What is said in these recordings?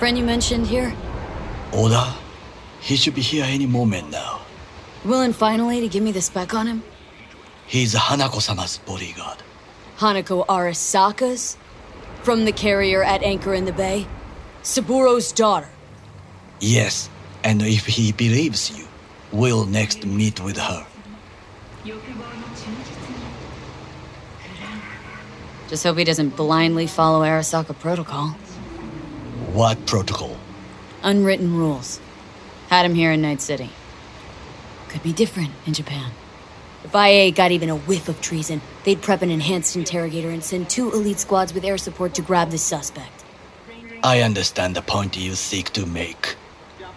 friend you mentioned here? Oda? He should be here any moment now. Willing finally to give me the spec on him? He's Hanako-sama's bodyguard. Hanako Arasaka's? From the carrier at anchor in the bay? Saburo's daughter? Yes, and if he believes you, we'll next meet with her. Just hope he doesn't blindly follow Arasaka protocol. What protocol? Unwritten rules. Had him here in Night City. Could be different in Japan. If IA got even a whiff of treason, they'd prep an enhanced interrogator and send 2 elite squads with air support to grab the suspect. I understand the point you seek to make.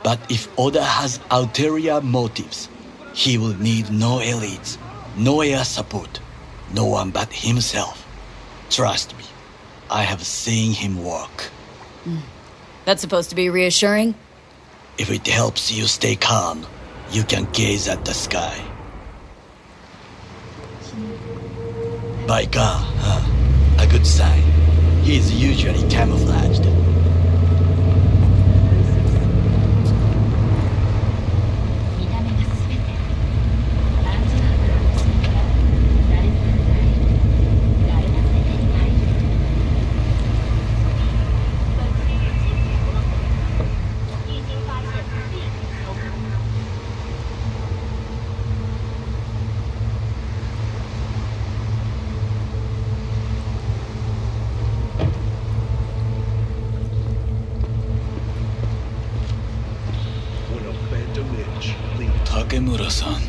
But if Oda has ulterior motives, he will need no elites, no air support, no one but himself. Trust me, I have seen him work. That's supposed to be reassuring? If it helps you stay calm, you can gaze at the sky. By God, a good sign. He is usually camouflaged. Takemura-san.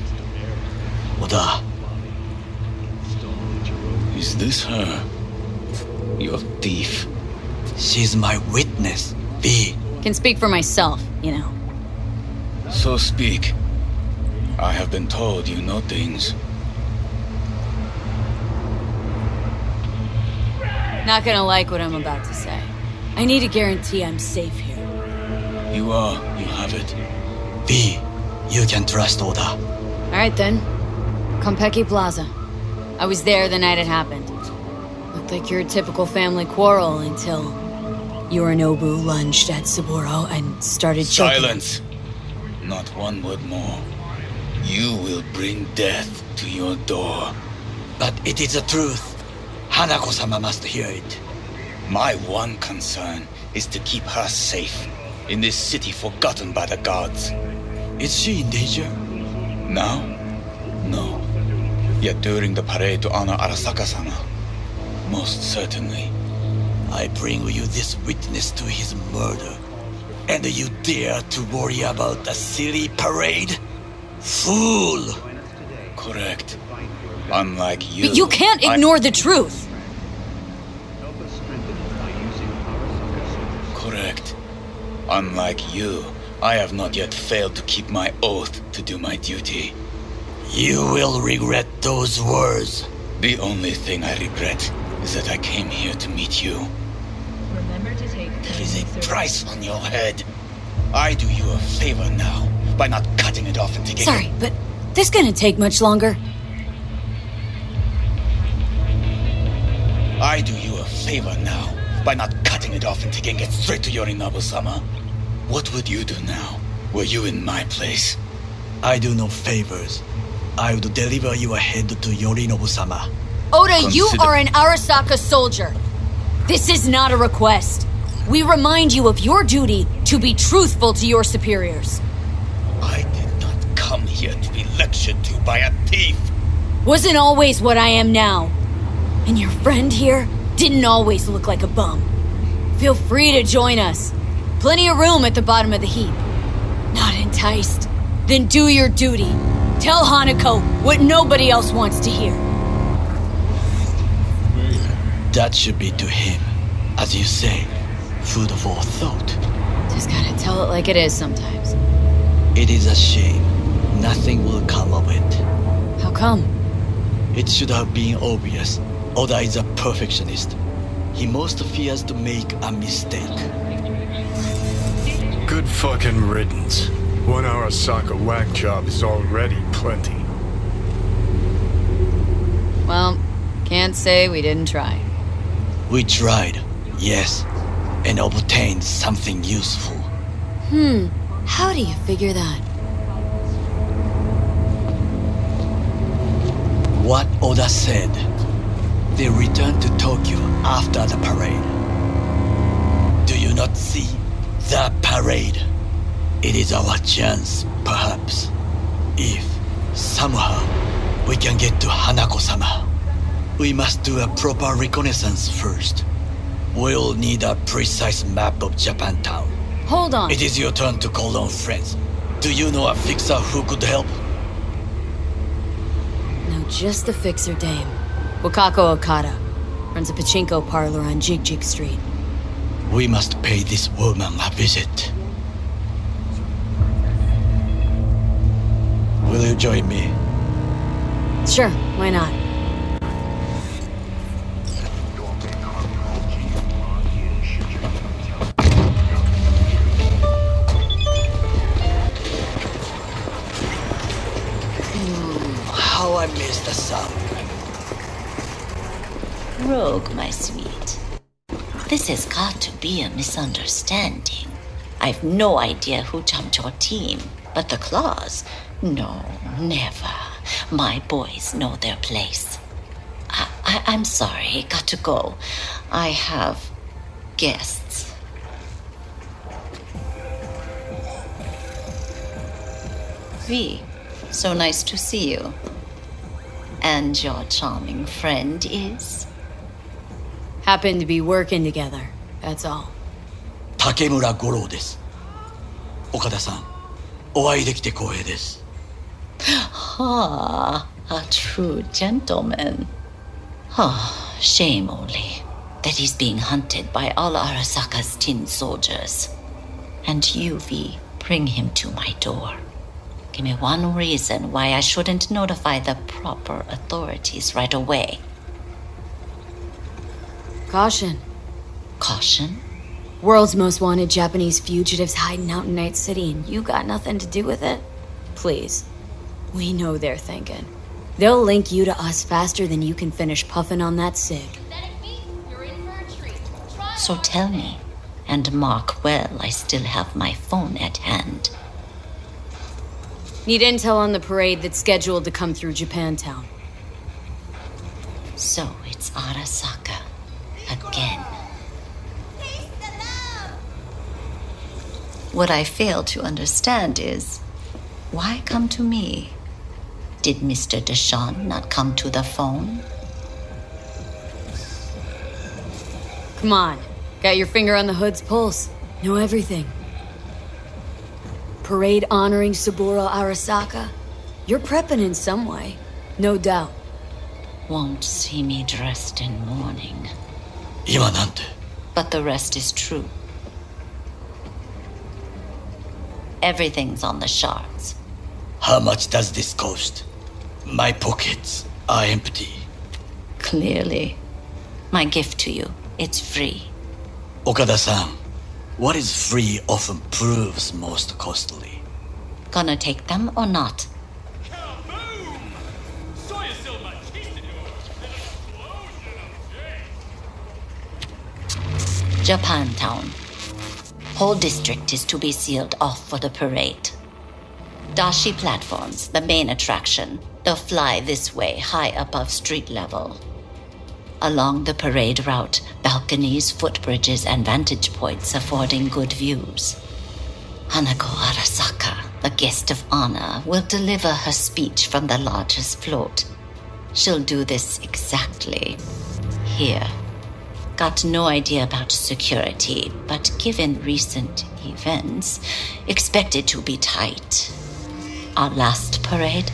Oda. Is this her? Your thief? She's my witness, V. Can speak for myself, you know. So speak. I have been told you know things. Not gonna like what I'm about to say. I need a guarantee I'm safe here. You have it. V, you can trust Oda. Alright then. Konpeki Plaza. I was there the night it happened. Looked like your typical family quarrel until Yorinobu lunged at Saburo and started choking. Silence! Not one word more. You will bring death to your door. But it is the truth. Hanako-sama must hear it. My one concern is to keep her safe in this city forgotten by the gods. Is she in danger? Now? No. Yet during the parade to honor Arasaka-sama, most certainly. I bring you this witness to his murder, and you dare to worry about a silly parade? Fool! Correct. Unlike you. But you can't ignore the truth! Correct. Unlike you, I have not yet failed to keep my oath to do my duty. You will regret those words. The only thing I regret is that I came here to meet you. There is a price on your head. I do you a favor now by not cutting it off and taking Sorry, but this gonna take much longer. I do you a favor now by not cutting it off and taking it straight to Yorinobu-sama. What would you do now, were you in my place? I do no favors. I would deliver your head to Yorinobu-sama. Oda, you are an Arasaka soldier. This is not a request. We remind you of your duty to be truthful to your superiors. I did not come here to be lectured to by a thief. Wasn't always what I am now. And your friend here didn't always look like a bum. Feel free to join us. Plenty of room at the bottom of the heap. Not enticed? Then do your duty. Tell Hanako what nobody else wants to hear. That should be to him. As you say, food for thought. Just gotta tell it like it is sometimes. It is a shame. Nothing will come of it. How come? It should have been obvious. Oda is a perfectionist. He most fears to make a mistake. Good fucking riddance. One Arasaka whack job is already plenty. Well, can't say we didn't try. We tried, yes. and obtained something useful. How do you figure that? What Oda said. They returned to Tokyo after the parade. Do you not see? The parade. It is our chance, perhaps. If, somehow, we can get to Hanako-sama. We must do a proper reconnaissance first. We'll need a precise map of Japantown. Hold on. It is your turn to call on friends. Do you know a fixer who could help? No, just the fixer dame. Wakako Okada. Runs a pachinko parlor on Jig Street. We must pay this woman a visit. Will you join me? Sure, why not? How I miss the sound. Rogue, my sweet. This has got to be a misunderstanding. I've no idea who jumped your team, but the claws? No, never. My boys know their place. I'm sorry, got to go. I have guests. V, so nice to see you. And your charming friend is? Happen to be working together, that's all. 竹村五郎です。岡田さん、お会いできて光栄です。Ah, a true gentleman. Shame only that he's being hunted by all Arasaka's tin soldiers. And you, V, bring him to my door. Give me one reason why I shouldn't notify the proper authorities right away. Caution. Caution? World's most wanted Japanese fugitives hiding out in Night City, and you got nothing to do with it? Please. We know they're thinking. They'll link you to us faster than you can finish puffing on that cig. So tell me, and mark well I still have my phone at hand. Need intel on the parade that's scheduled to come through Japantown. So it's Arasaka. Again. What I fail to understand is, why come to me? Did Mr. Deshawn not come to the phone? Come on. Got your finger on the hood's pulse. Know everything. Parade honoring Saburo Arasaka. You're prepping in some way. No doubt. Won't see me dressed in mourning. 今なんて But the rest is true. Everything's on the shards. How much does this cost? My pockets are empty. Clearly. My gift to you, it's free. 岡田さん, what is free often proves most costly. Gonna take them or not? Japantown. Whole district is to be sealed off for the parade. Dashi platforms, the main attraction. They'll fly this way, high above street level. Along the parade route, balconies, footbridges, and vantage points affording good views. Hanako Arasaka, the guest of honor, will deliver her speech from the largest float. She'll do this exactly here. Got no idea about security, but given recent events, expected to be tight. Our last parade,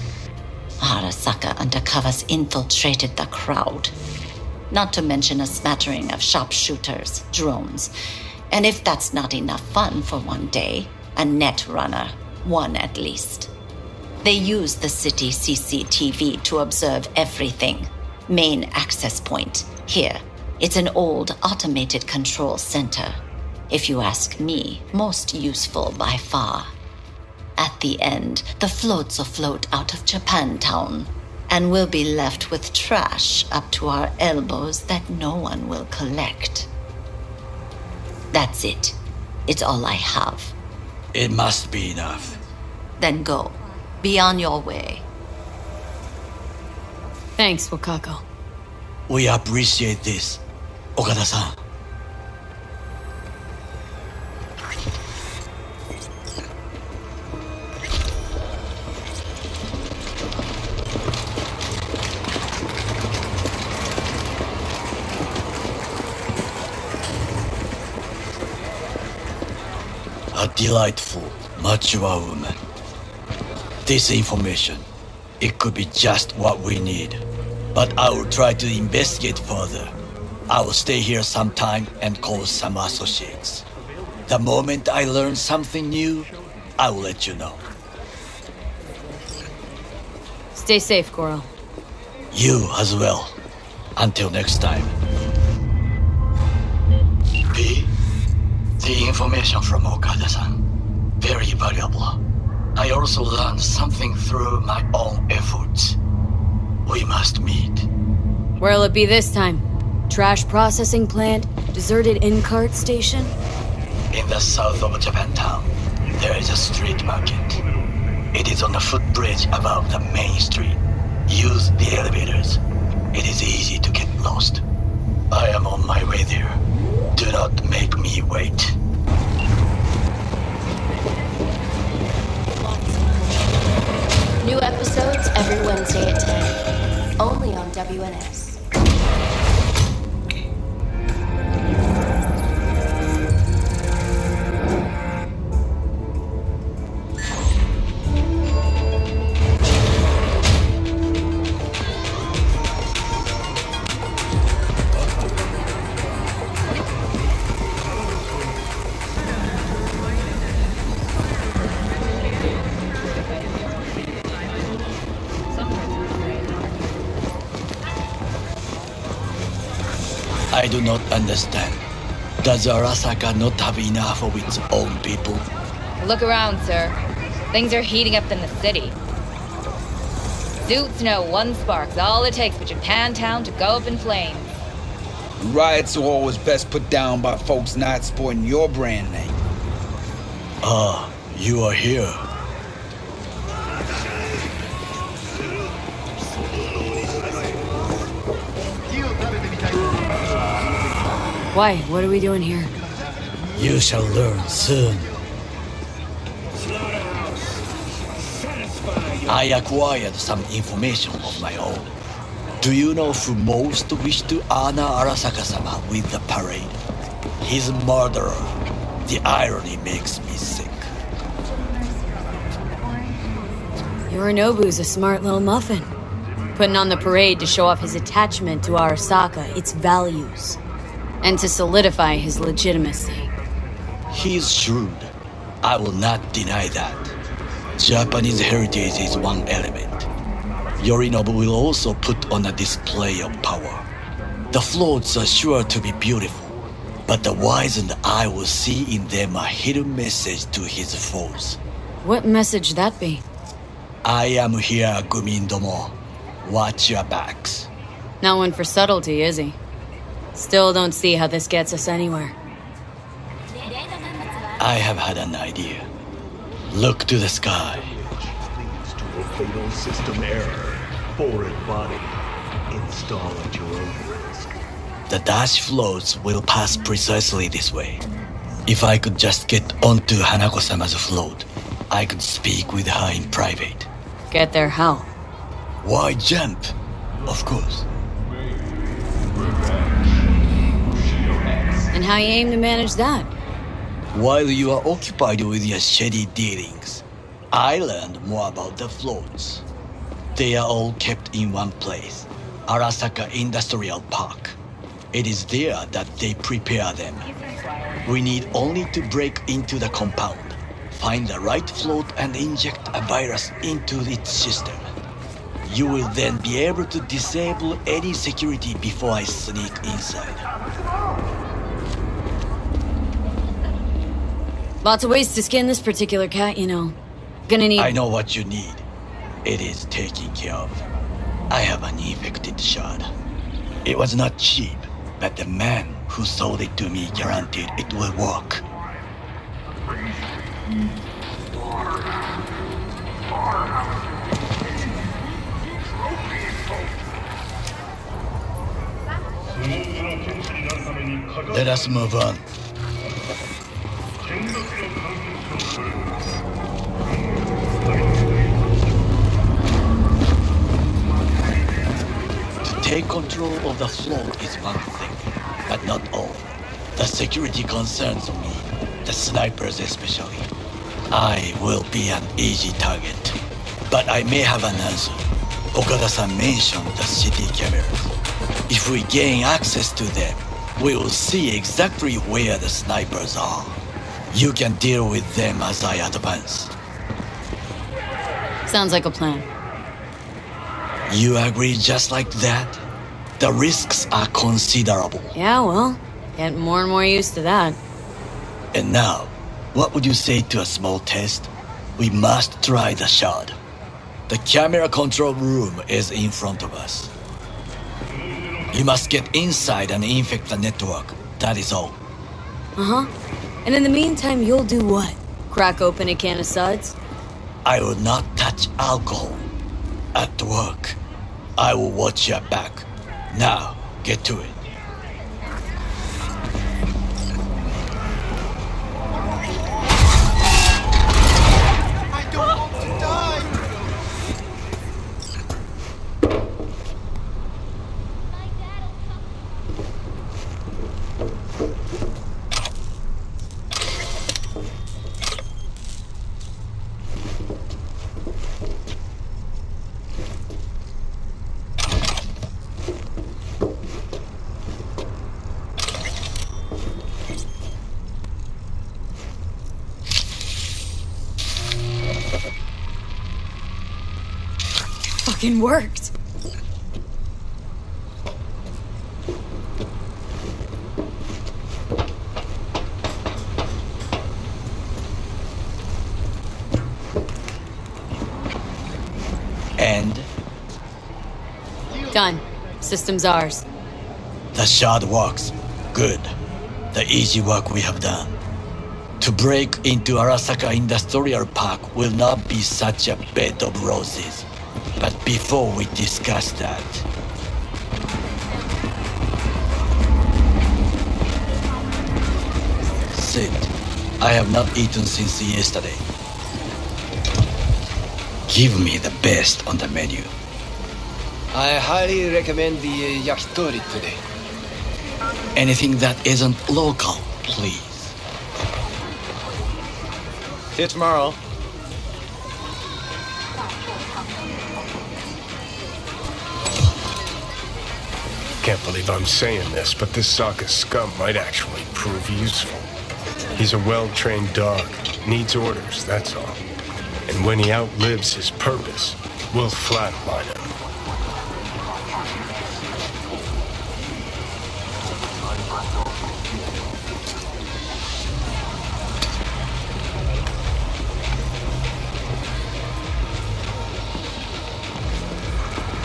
Arasaka undercovers infiltrated the crowd. Not to mention a smattering of sharpshooters, drones, and if that's not enough fun for one day, a net runner, one at least. They use the city CCTV to observe everything. Main access point, here. It's an old automated control center. If you ask me, most useful by far. At the end, the floats will float out of Japantown, and we'll be left with trash up to our elbows that no one will collect. That's it. It's all I have. It must be enough. Then go. Be on your way. Thanks, Wakako. We appreciate this, Okada-san. A delightful, mature woman. This information, it could be just what we need. But I will try to investigate further. I will stay here some time and call some associates. The moment I learn something new, I will let you know. Stay safe, Goro. You as well. Until next time. P? The information from Okada-san. Very valuable. I also learned something through my own efforts. We must meet. Where'll it be this time? Trash processing plant? Deserted in-cart station? In the south of Japantown, there is a street market. It is on the footbridge above the main street. Use the elevators. It is easy to get lost. I am on my way there. Do not make me wait. New episodes every Wednesday at 10. Only on WNS. I do not understand. Does Arasaka not have enough of its own people? Look around, sir. Things are heating up in the city. Suits know one spark's all it takes for Japantown to go up in flames. Riots are always best put down by folks not sporting your brand name. Ah, you are here. Why? What are we doing here? You shall learn soon. I acquired some information of my own. Do you know who most wished to honor Arasaka-sama with the parade? His murderer. The irony makes me sick. Yorinobu's a smart little muffin. Putting on the parade to show off his attachment to Arasaka, its values, and to solidify his legitimacy. He's shrewd. I will not deny that. Japanese heritage is one element. Yorinobu will also put on a display of power. The floats are sure to be beautiful, but the wizened eye will see in them a hidden message to his foes. What message that be? I am here, Gumindomo. Watch your backs. Not one for subtlety, is he? Still don't see how this gets us anywhere. I have had an idea. Look to the sky. Leads to a fatal system error. Foreign body. Install at your own risk. The dash floats will pass precisely this way. If I could just get onto Hanako-sama's float, I could speak with her in private. Get there how? Why jump? Of course. And how you aim to manage that? While you are occupied with your shady dealings, I learned more about the floats. They are all kept in one place, Arasaka Industrial Park. It is there that they prepare them. We need only to break into the compound, find the right float and inject a virus into its system. You will then be able to disable any security before I sneak inside. Lots of ways to skin this particular cat, you know. Gonna need... I know what you need. It is taken care of. I have an infected shard. It was not cheap, but the man who sold it to me guaranteed it will work. Let us move on. To take control of the float is one thing, but not all. The security concerns me, the snipers especially. I will be an easy target, but I may have an answer. Okada-san mentioned the city cameras. If we gain access to them, we will see exactly where the snipers are. You can deal with them as I advance. Sounds like a plan. You agree just like that? The risks are considerable. Yeah, well, getting more and more used to that. And now, what would you say to a small test? We must try the shard. The camera control room is in front of us. You must get inside and infect the network. That is all. Uh-huh. And in the meantime, you'll do what? Crack open a can of suds? I will not touch alcohol. At work, I will watch your back. Now, get to it. I don't want to die! Fucking worked. And Done. System's ours. the shard works. Good. The easy work we have done. To break into Arasaka Industrial Park will not be such a bed of roses. But before we discuss that... Sit. I have not eaten since yesterday. Give me the best on the menu. I highly recommend the yakitori today. Anything that isn't local, please. See you tomorrow. Can't believe I'm saying this, but this Sokka scum might actually prove useful. He's a well-trained dog. Needs orders, that's all. And when he outlives his purpose, we'll flatline him.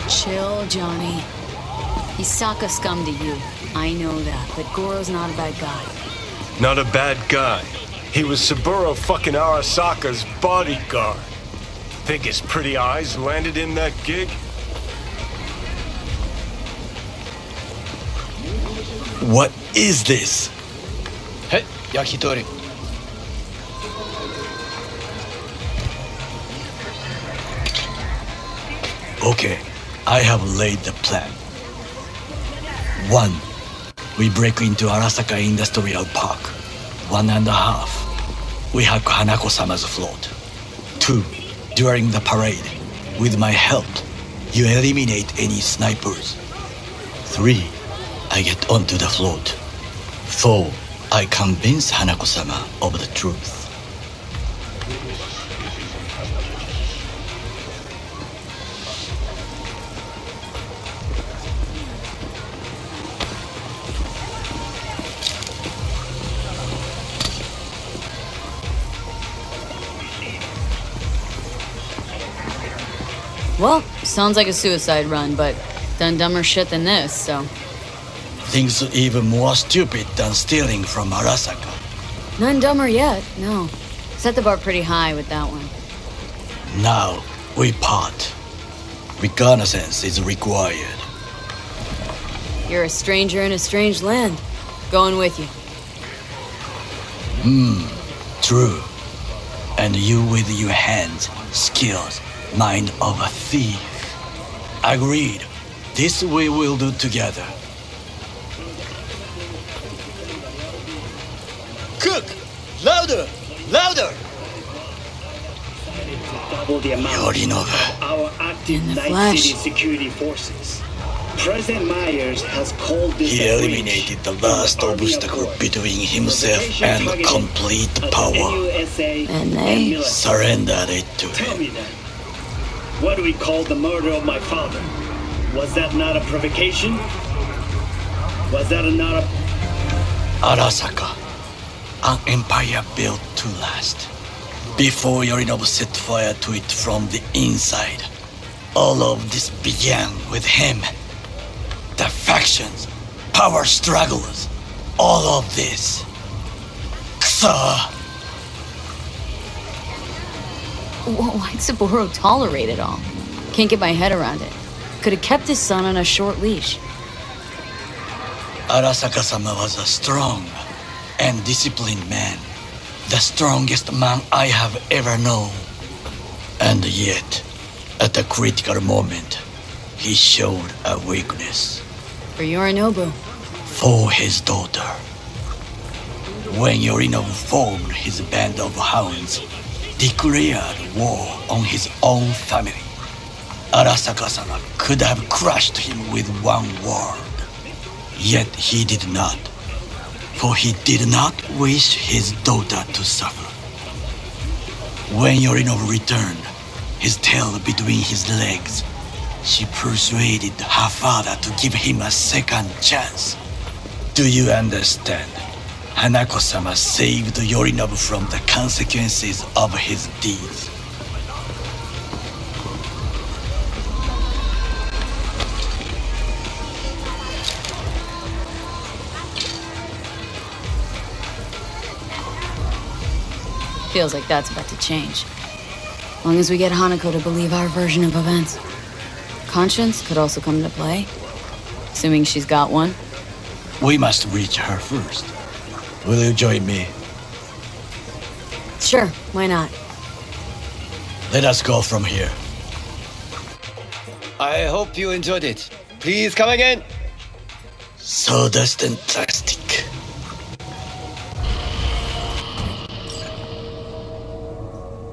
Chill, Johnny. He's Sokka scum to you. I know that, but Goro's not a bad guy. Not a bad guy. He was Saburo fucking Arasaka's bodyguard. Think his pretty eyes landed in that gig? What is this? Hey, yakitori. Okay, I have laid the plan. 1. We break into Arasaka Industrial Park. 1.5. We hack Hanako-sama's float. 2. During the parade, with my help, you eliminate any snipers. 3. I get onto the float. 4. I convince Hanako-sama of the truth. Well, sounds like a suicide run, but done dumber shit than this, so... things even more stupid than stealing from Arasaka. None dumber yet, no. Set the bar pretty high with that one. Now, we part. Reconnaissance is required. You're a stranger in a strange land. Going with you. True. And you with your hands, skills, mind of a thief. Agreed. This we will do together. Cook! Louder! Louder! Double the amount Yorinobu. of our active In the Night flesh. City security forces. President Myers has called this He a breach eliminated the of last Army obstacle Accord. between himself Provocation and targeted complete at the power. NUSA And they military. Surrendered it to Tell him. me then, what do we call the murder of my father? Was that not a provocation? Was that not a... Arasaka, an empire built to last. Before Yorinobu set fire to it from the inside, all of this began with him. The factions, power struggles, all of this. Kusa! Why'd Saburo tolerate it all? Can't get my head around it. Could have kept his son on a short leash. Arasaka-sama was a strong and disciplined man. The strongest man I have ever known. And yet, at a critical moment, he showed a weakness. For Yorinobu. For his daughter. When Yorinobu formed his band of hounds, declared war on his own family, Arasaka-sama could have crushed him with one word. Yet he did not, for he did not wish his daughter to suffer. When Yorinobu returned, his tail between his legs, she persuaded her father to give him a second chance. Do you understand? Hanako-sama saved Yorinobu from the consequences of his deeds. Feels like that's about to change. As long as we get Hanako to believe our version of events. Conscience could also come into play. Assuming she's got one. We must reach her first. Will you join me? Sure, why not? Let us go from here. I hope you enjoyed it. Please come again. Sawdust and plastic.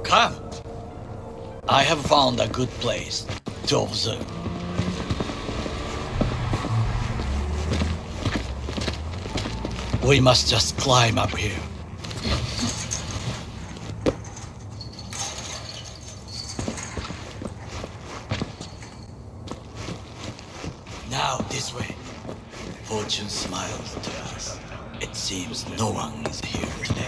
Come. I have found a good place to observe. We must just climb up here. Now this way. Fortune smiles to us. It seems no one is here today.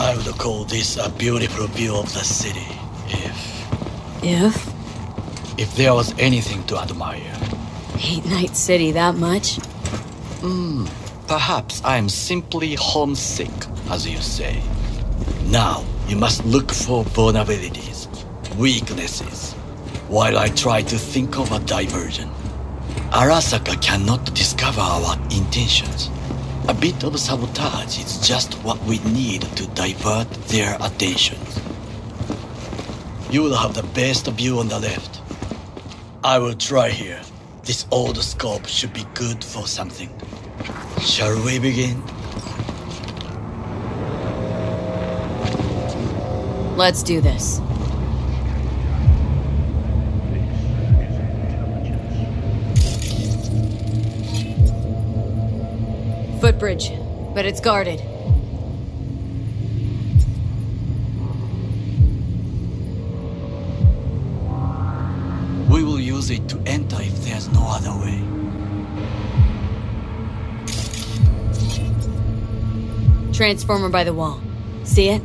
I would call this a beautiful view of the city, if there was anything to admire. Hate Night City that much? Perhaps I am simply homesick, as you say. Now, you must look for vulnerabilities, weaknesses, while I try to think of a diversion. Arasaka cannot discover our intentions. A bit of sabotage is just what we need to divert their attentions. You will have the best view on the left. I will try here. This old scope should be good for something. Shall we begin? Let's do this. Footbridge, but it's guarded. We will use it to enter if there's no other way. Transformer by the wall. See it?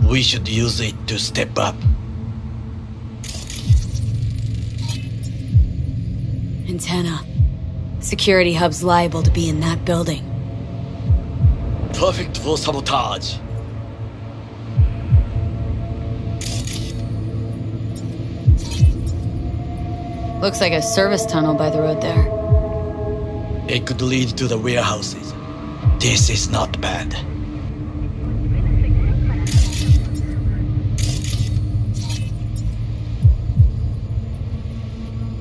We should use it to step up. Antenna. Security hub's liable to be in that building. Perfect for sabotage. Looks like a service tunnel by the road there. It could lead to the warehouses. This is not bad.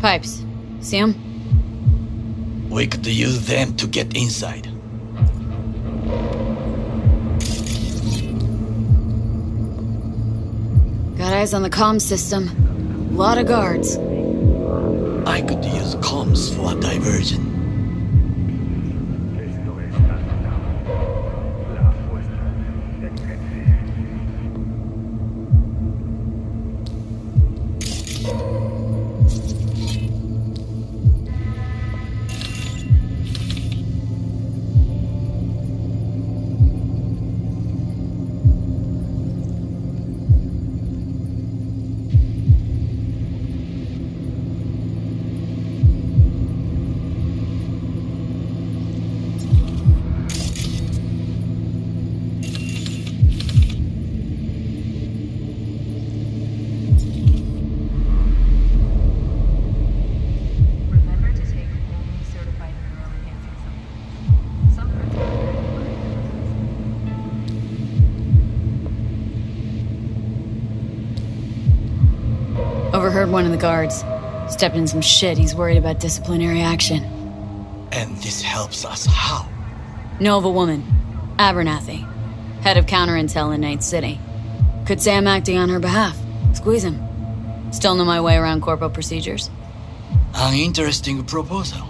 Pipes. See 'em? We could use them to get inside. Got eyes on the comm system. Lot of guards. I could use comms for a diversion. Overheard one of the guards. Stepped in some shit. He's worried about disciplinary action. And this helps us how? Know of a woman. Abernathy. Head of counter-intel in Night City. Could say I'm acting on her behalf. Squeeze him. Still know my way around corpo procedures. An interesting proposal.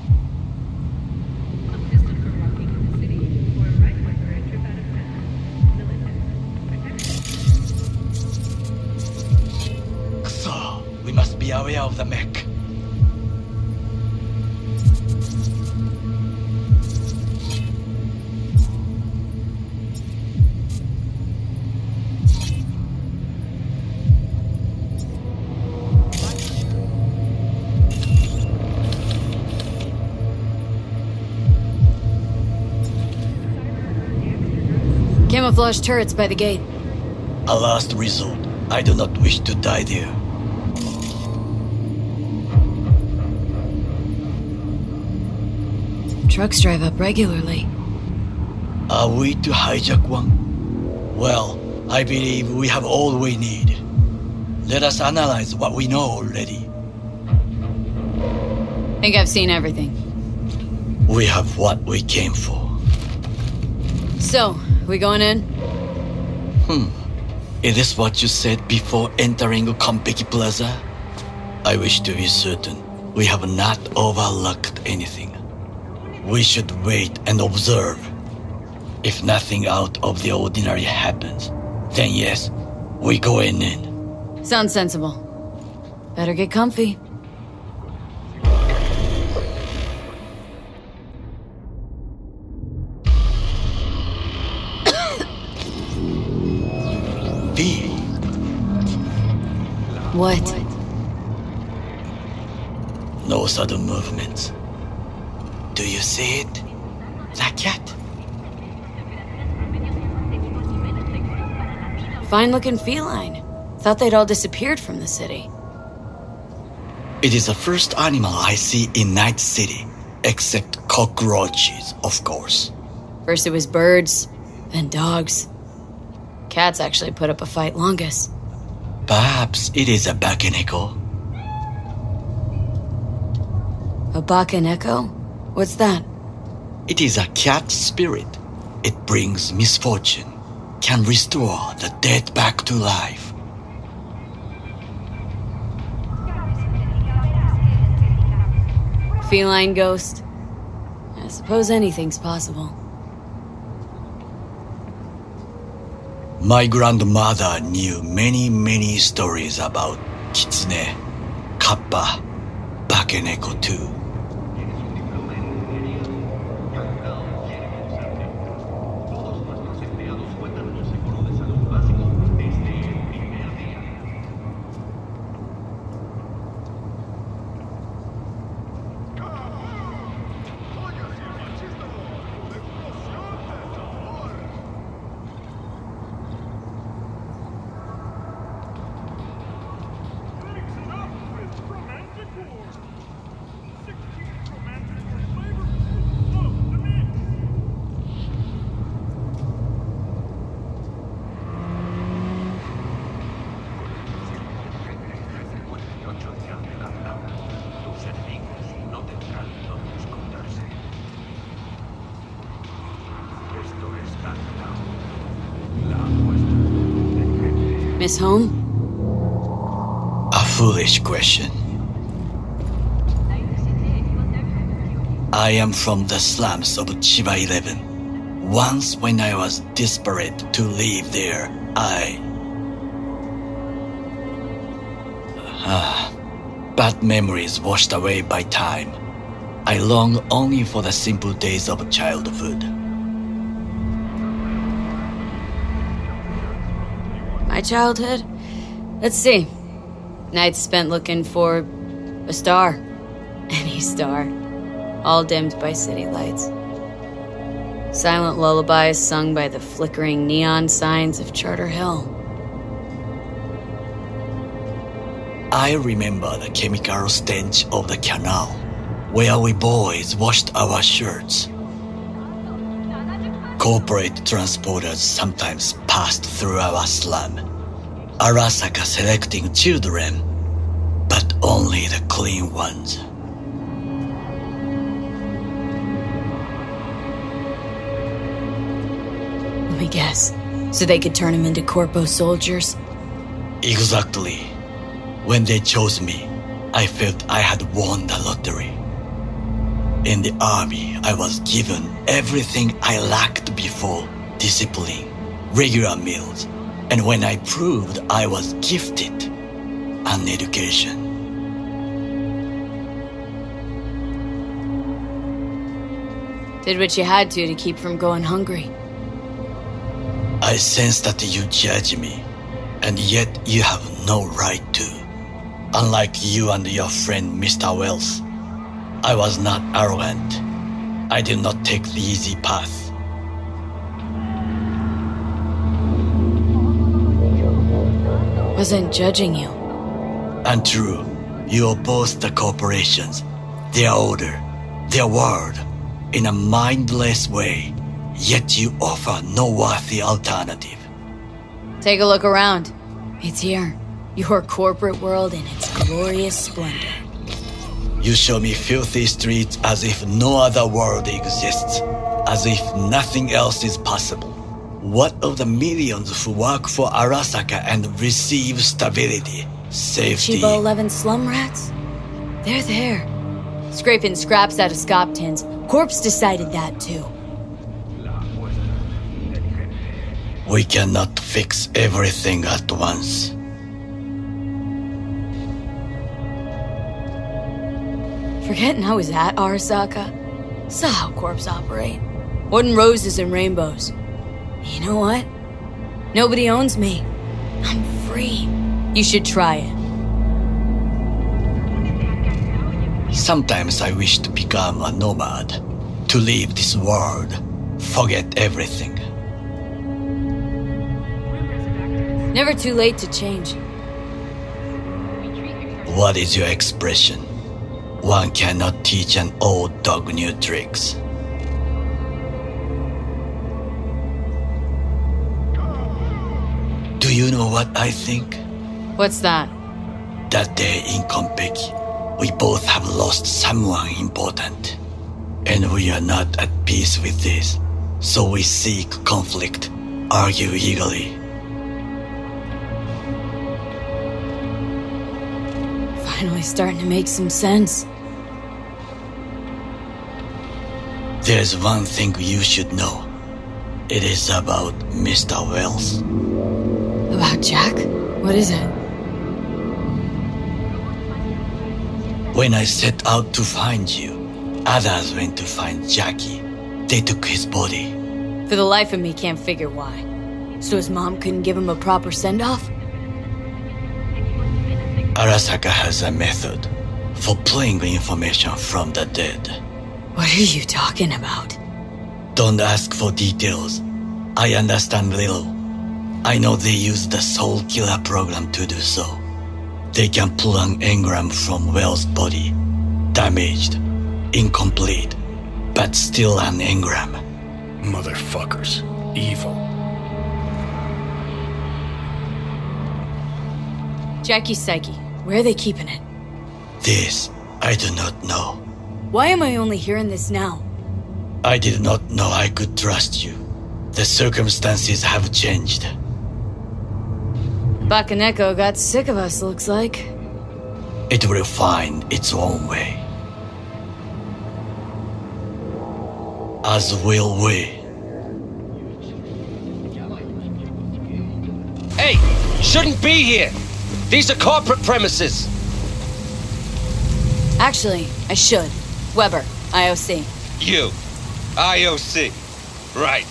So, we must be aware of the mech. Camouflage turrets by the gate. A last resort. I do not wish to die there. Trucks drive up regularly. Are we to hijack one? Well, I believe we have all we need. Let us analyze what we know already. Think I've seen everything. We have what we came for. So, we going in? Is this what you said before entering Konpeki Plaza? I wish to be certain we have not overlooked anything. We should wait and observe. If nothing out of the ordinary happens, then yes, we going in. Sounds sensible. Better get comfy. V. What? No sudden movements. Do you see it? The cat. Fine-looking feline. Thought they'd all disappeared from the city. It is the first animal I see in Night City, except cockroaches, of course. First it was birds, then dogs. Cats actually put up a fight longest. Perhaps it is a bakeneko. A bakaneko? What's that? It is a cat spirit. It brings misfortune, can restore the dead back to life. Feline ghost? I suppose anything's possible. My grandmother knew many stories about Kitsune, Kappa, Bakeneko too. Miss Home? A foolish question. I am from the slums of Chiba 11. Once when I was desperate to live there, bad memories washed away by time. I long only for the simple days of childhood. My childhood? Let's see. Nights spent looking for a star. Any star. All dimmed by city lights. Silent lullabies sung by the flickering neon signs of Charter Hill. I remember the chemical stench of the canal, where we boys washed our shirts. Corporate transporters sometimes passed through our slum, Arasaka selecting children, but only the clean ones. Let me guess. So they could turn him into corpo soldiers? Exactly. When they chose me, I felt I had won the lottery. In the army, I was given everything I lacked before: discipline, regular meals, and when I proved I was gifted, an education. Did what you had to keep from going hungry. I sense that you judge me, and yet you have no right to. Unlike you and your friend Mr. Wells, I was not arrogant. I did not take the easy path. Wasn't judging you. Untrue. You oppose the corporations, their order, their word, in a mindless way, yet you offer no worthy alternative. Take a look around. It's here. Your corporate world in its glorious splendor. You show me filthy streets as if no other world exists, as if nothing else is possible. What of the millions who work for Arasaka and receive stability, safety? Chiba 11 slum rats? They're there. Scraping scraps out of scop tins. Corpse decided that too. We cannot fix everything at once. Forgetting I was at Arasaka. Saw how corps operate. Wasn't roses and rainbows. You know what? Nobody owns me. I'm free. You should try it. Sometimes I wish to become a nomad, to leave this world, forget everything. Never too late to change. What is your expression? One cannot teach an old dog new tricks. Do you know what I think? What's that? That day in Konpeki, we both have lost someone important. And we are not at peace with this. So we seek conflict, argue eagerly. Finally starting to make some sense. There's one thing you should know. It is about Mr. Wells. About Jack? What is it? When I set out to find you, others went to find Jackie. They took his body. For the life of me, can't figure why. So his mom couldn't give him a proper send-off? Arasaka has a method for pulling information from the dead. What are you talking about? Don't ask for details. I understand little. I know they use the Soul Killer program to do so. They can pull an engram from Wells' body. Damaged, incomplete, but still an engram. Motherfuckers. Evil. Jackie's psyche. Where are they keeping it? This, I do not know. Why am I only hearing this now? I did not know I could trust you. The circumstances have changed. Bakaneko got sick of us, looks like. It will find its own way. As will we. Hey! Shouldn't be here! These are corporate premises! Actually, I should. Weber, IOC. You. IOC. Right.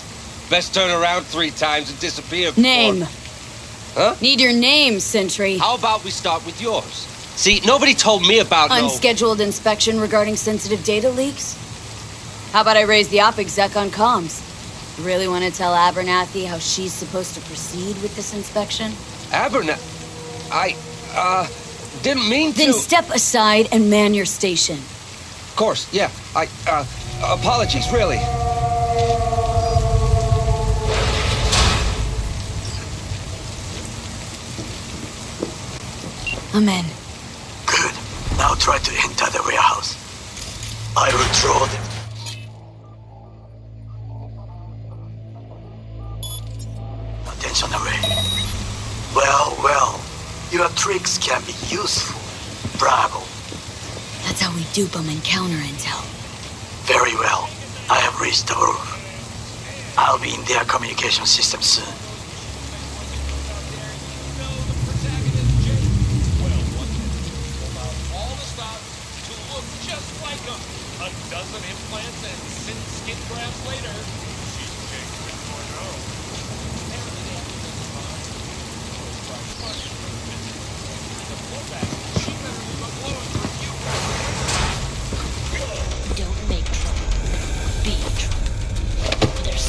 Best turn around 3 times and disappear before... Name. Huh? Need your name, Sentry. How about we start with yours? See, nobody told me about Unscheduled inspection regarding sensitive data leaks? How about I raise the op exec on comms? You really want to tell Abernathy how she's supposed to proceed with this inspection? I didn't mean to... Then step aside and man your station. Of course, yeah. Apologies, really. I'm in. Good. Now try to enter the warehouse. I will draw them. Attention away. Well. Your tricks can be useful. Bravo. That's how we dupe them and counter intel. Very well. I have reached the roof. I'll be in their communication system soon. A dozen implants and 6 skin grafts later, she's Jake 3.0. Don't make trouble. Be trouble. There's...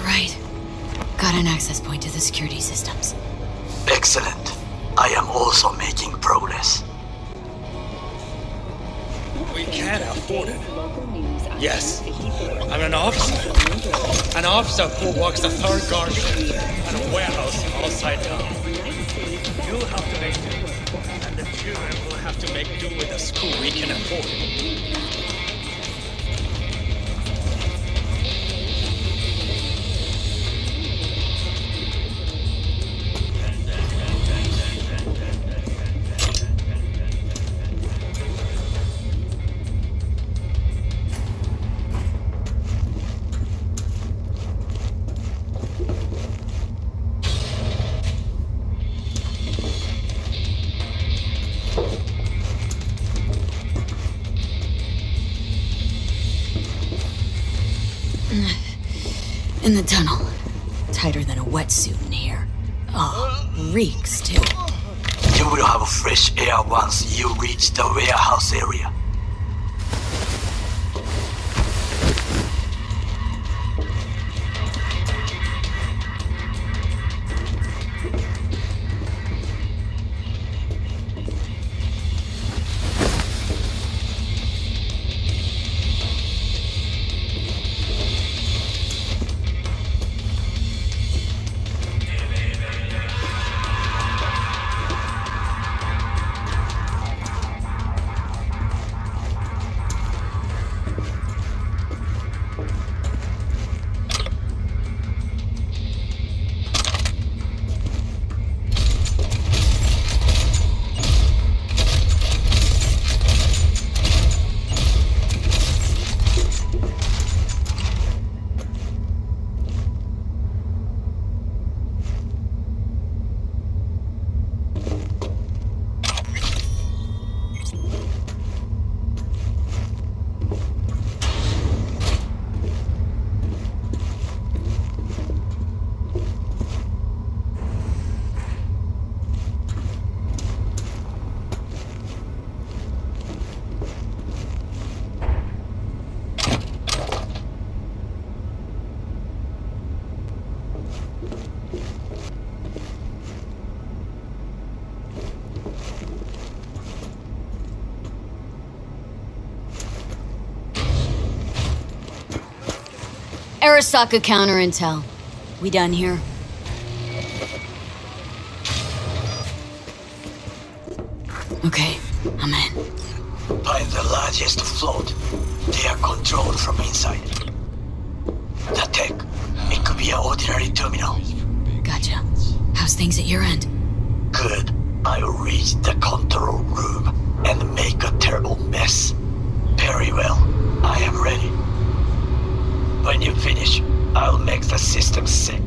right. Got an access point to the security systems. Excellent. I am also making progress. We can't afford it. Yes, I'm an officer. An officer who works the third guard shift at a warehouse outside town. You'll have to make do, and the children will have to make do with the school we can afford. In the tunnel. Tighter than a wetsuit in here. Oh, reeks too. You will have fresh air once you reach the warehouse area. Arasaka counter intel. We done here? Okay, I'm in. Find the largest float. They are controlled from inside. The tech. It could be an ordinary terminal. Gotcha. How's things at your end? Good. I'll reach the control room and make a terrible mess. Very well. I am ready. When you finish, I'll make the system sick.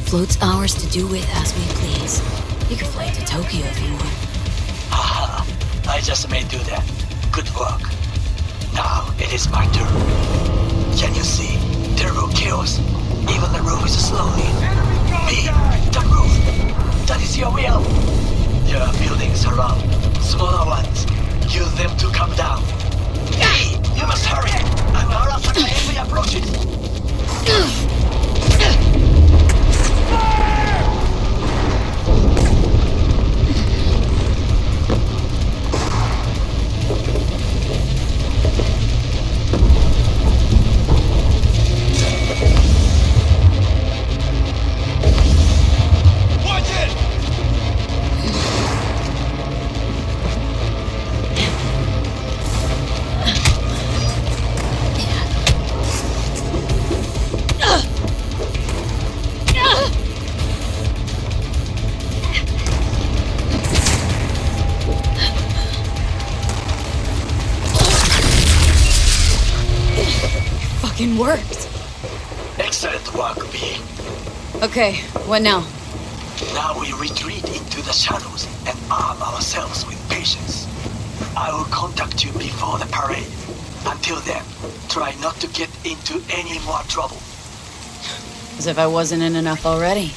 float's ours to do with as we please. You can fly to Tokyo if you want. Haha, I just may do that. Good work. Now it is my turn. Can you see? Terrible chaos. Even the roof is slowly. Me, the roof. That is your will. There are buildings around. Smaller ones. Use them to come down. Hey, you must hurry. I'm Arasaka heavy approaches. Worked. Excellent work, B. Okay, what now? Now we retreat into the shadows and arm ourselves with patience. I will contact you before the parade. Until then, try not to get into any more trouble. As if I wasn't in enough already.